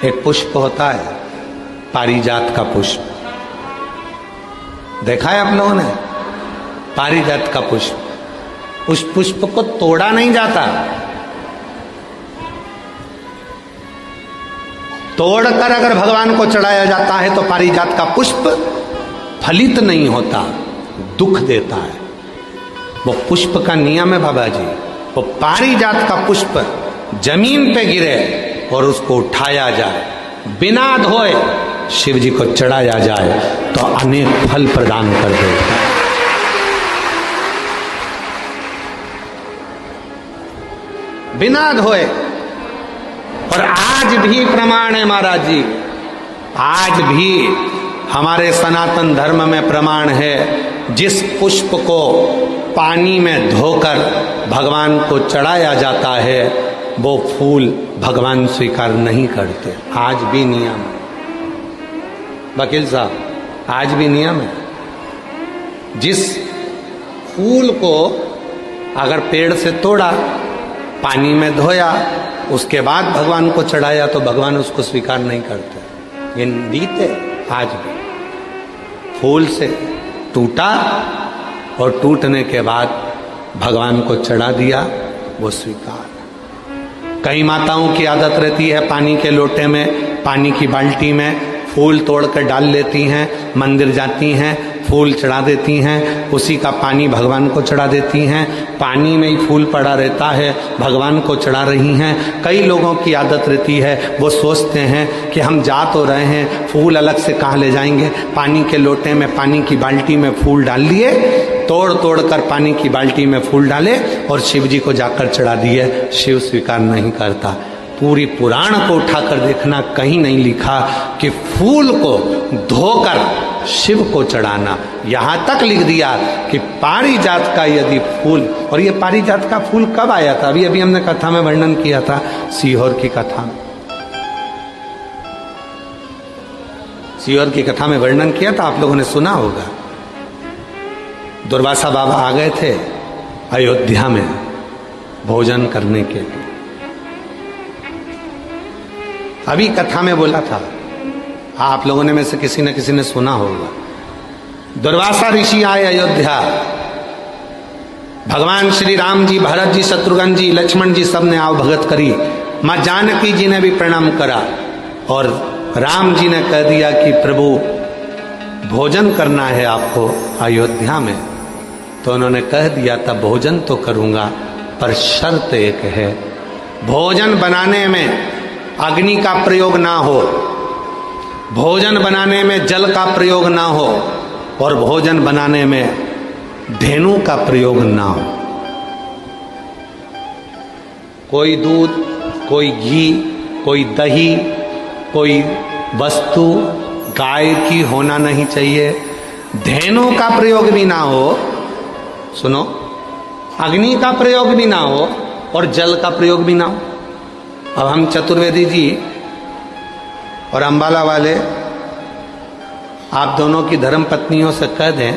एक पुष्प होता है पारिजात का पुष्प, देखा है आप लोगों ने? पारिजात का पुष्प, उस पुष्प को तोड़ा नहीं जाता, तोड़कर अगर भगवान को चढ़ाया जाता है तो पारिजात का पुष्प फलित नहीं होता, दुख देता है। वो पुष्प का नियम है बाबा जी, वो पारिजात का पुष्प जमीन पे गिरे और उसको उठाया जाए, बिना धोए शिव जी को चढ़ाया जाए तो अनेक फल प्रदान कर देता है। बिना धोए। और आज भी प्रमाण है महाराज जी, आज भी हमारे सनातन धर्म में प्रमाण है, जिस पुष्प को पानी में धोकर भगवान को चढ़ाया जाता है वो फूल भगवान स्वीकार नहीं करते। आज भी नियम है वकील साहब, आज भी नियम है, जिस फूल को अगर पेड़ से तोड़ा, पानी में धोया, उसके बाद भगवान को चढ़ाया तो भगवान उसको स्वीकार नहीं करते। ये रीते आज भी फूल से टूटा और टूटने के बाद भगवान को चढ़ा दिया, वो स्वीकार। कई माताओं की आदत रहती है पानी के लोटे में, पानी की बाल्टी में फूल तोड़कर डाल लेती हैं, मंदिर जाती हैं, फूल चढ़ा देती हैं, उसी का पानी भगवान को चढ़ा देती हैं, पानी में ही फूल पड़ा रहता है, भगवान को चढ़ा रही हैं। कई लोगों की आदत रहती है, वो सोचते हैं कि हम जा तो रहे हैं, फूल अलग से कहाँ ले जाएंगे, पानी के लोटे में, पानी की बाल्टी में फूल डाल लिए, तोड़ तोड़ कर पानी की बाल्टी में फूल डाले और शिव जी को जाकर चढ़ा दिए। शिव स्वीकार नहीं करता। पूरी पुराण को उठाकर देखना, कहीं नहीं लिखा कि फूल को धोकर शिव को चढ़ाना। यहां तक लिख दिया कि पारिजात का यदि फूल, और ये पारिजात का फूल कब आया था? अभी अभी हमने कथा में वर्णन किया था, सीहोर की कथा में, सीहोर की कथा में वर्णन किया था, आप लोगों ने सुना होगा। दुर्वासा बाबा आ गए थे अयोध्या में भोजन करने के लिए। अभी कथा में बोला था, आप लोगों ने में से किसी न किसी ने सुना होगा। दुर्वासा ऋषि आए अयोध्या, भगवान श्री राम जी, भरत जी, शत्रुघ्न जी, लक्ष्मण जी सब ने आव भगत करी, मां जानकी जी ने भी प्रणाम करा और राम जी ने कह दिया कि प्रभु भोजन करना है आपको अयोध्या में। तो उन्होंने कह दिया था भोजन तो करूंगा पर शर्त एक है, भोजन बनाने में अग्नि का प्रयोग ना हो, भोजन बनाने में जल का प्रयोग ना हो और भोजन बनाने में धेनु का प्रयोग ना हो। कोई दूध, कोई घी, कोई दही, कोई वस्तु गाय की होना नहीं चाहिए, धेनु का प्रयोग भी ना हो, सुनो, अग्नि का प्रयोग भी ना हो और जल का प्रयोग भी ना हो। अब हम चतुर्वेदी जी और अंबाला वाले आप दोनों की धर्म पत्नियों से कह दें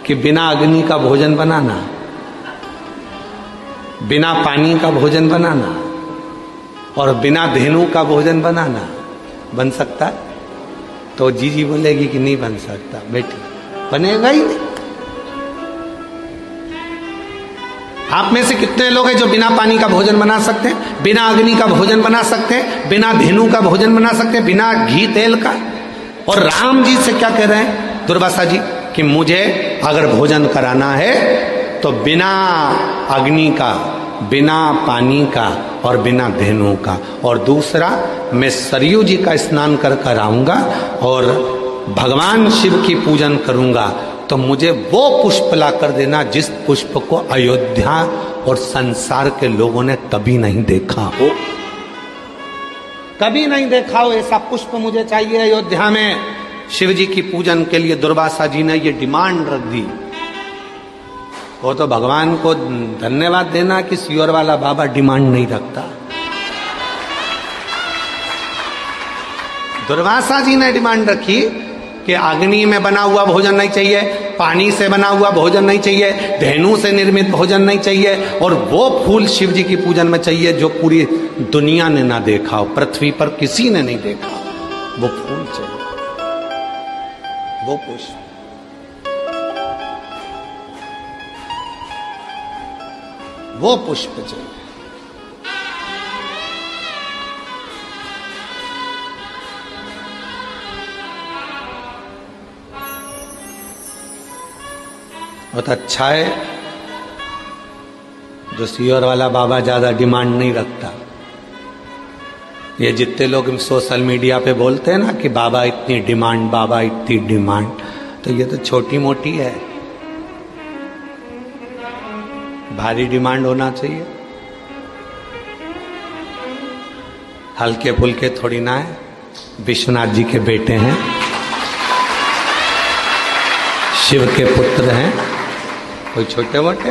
कि बिना अग्नि का भोजन बनाना, बिना पानी का भोजन बनाना और बिना धेनु का भोजन बनाना बन सकता है? तो जीजी बोलेगी कि नहीं बन सकता। बेटी बनेगा ही नहीं। आप में से कितने लोग हैं जो बिना पानी का भोजन बना सकते हैं, बिना अग्नि का भोजन बना सकते हैं, बिना धेनु का भोजन बना सकते हैं, बिना घी तेल का? और राम जी से क्या कह रहे हैं दुर्वासा जी कि मुझे अगर भोजन कराना है तो बिना अग्नि का, बिना पानी का और बिना धेनु का। और दूसरा, मैं सरयू जी का स्नान कर कर आऊंगा और भगवान शिव की पूजन करूंगा, तो मुझे वो पुष्प ला कर देना जिस पुष्प को अयोध्या और संसार के लोगों ने कभी नहीं देखा हो, कभी नहीं देखा हो। ऐसा पुष्प मुझे चाहिए अयोध्या में शिव जी की पूजन के लिए। दुर्वासा जी ने ये डिमांड रख दी। वो तो भगवान को धन्यवाद देना कि सीहोर वाला बाबा डिमांड नहीं रखता। दुर्वासा जी ने डिमांड रखी कि अग्नि में बना हुआ भोजन नहीं चाहिए, पानी से बना हुआ भोजन नहीं चाहिए, धेनु से निर्मित भोजन नहीं चाहिए, और वो फूल शिव जी की पूजन में चाहिए जो पूरी दुनिया ने ना देखा हो, पृथ्वी पर किसी ने नहीं देखा हो, वो फूल चाहिए, वो पुष्प। वो पुष्प चाहिए। बहुत अच्छा है जो सीहोर वाला बाबा ज्यादा डिमांड नहीं रखता। ये जितने लोग सोशल मीडिया पे बोलते हैं ना कि बाबा इतनी डिमांड, बाबा इतनी डिमांड, तो ये तो छोटी मोटी है। भारी डिमांड होना चाहिए, हल्के फुल्के थोड़ी ना है। विश्वनाथ जी के बेटे हैं, शिव के पुत्र हैं, कोई छोटे मोटे।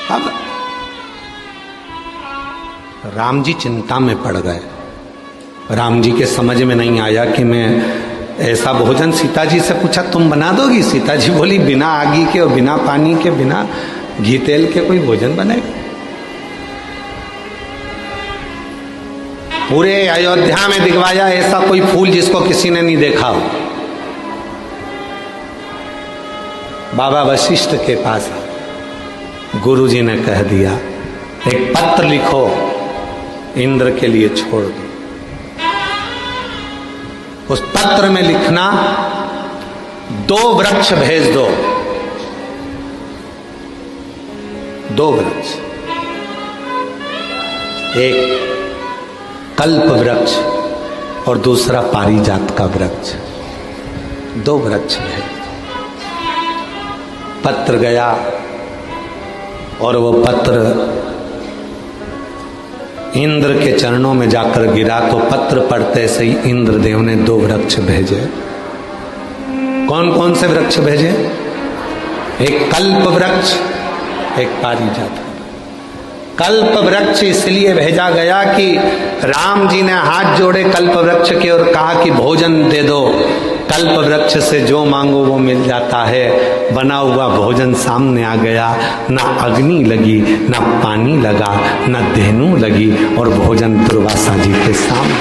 अब राम जी चिंता में पड़ गए। राम जी के समझ में नहीं आया कि मैं ऐसा भोजन, सीता जी से पूछा तुम बना दोगी? सीता जी बोली बिना आगी के और बिना पानी के, बिना घी तेल के कोई भोजन बनेगा? पूरे अयोध्या में दिखवाया ऐसा कोई फूल जिसको किसी ने नहीं देखा हो। बाबा वशिष्ठ के पास गुरु जी ने कह दिया एक पत्र लिखो, इंद्र के लिए छोड़ दो। उस पत्र में लिखना 2 वृक्ष भेज दो, 2 वृक्ष, एक कल्प वृक्ष और दूसरा पारिजात का वृक्ष, 2 वृक्ष भेज। पत्र गया और वो पत्र इंद्र के चरणों में जाकर गिरा, तो पत्र पढ़ते से ही इंद्रदेव ने 2 वृक्ष भेजे। कौन कौन से वृक्ष भेजे? एक कल्प वृक्ष, एक पारिजात। कल्प वृक्ष इसलिए भेजा गया कि राम जी ने हाथ जोड़े कल्प वृक्ष के और कहा कि भोजन दे दो। कल्प वृक्ष से जो मांगो वो मिल जाता है। बना हुआ भोजन सामने आ गया, ना अग्नि लगी, ना पानी लगा, ना धेनु लगी, और भोजन दुर्वासा जी के सामने।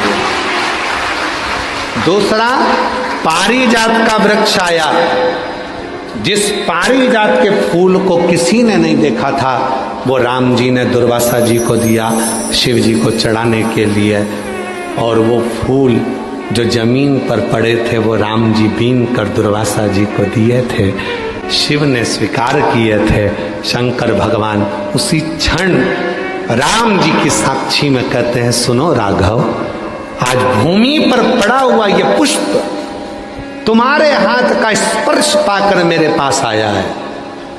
दूसरा पारिजात का वृक्ष आया, जिस पारिजात के फूल को किसी ने नहीं देखा था, वो राम जी ने दुर्वासा जी को दिया शिव जी को चढ़ाने के लिए। और वो फूल जो जमीन पर पड़े थे वो राम जी बीन कर दुर्वासा जी को दिए थे, शिव ने स्वीकार किए थे। शंकर भगवान उसी क्षण राम जी की साक्षी में कहते हैं, सुनो राघव, आज भूमि पर पड़ा हुआ ये पुष्प तुम्हारे हाथ का स्पर्श पाकर मेरे पास आया है।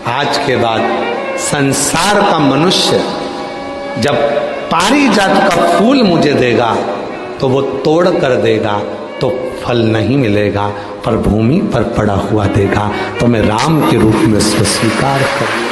आज के बाद संसार का मनुष्य जब पारिजात का फूल मुझे देगा तो वो तोड़ कर देगा तो फल नहीं मिलेगा, पर भूमि पर पड़ा हुआ देगा तो मैं राम के रूप में उसको स्वीकार करूंगा।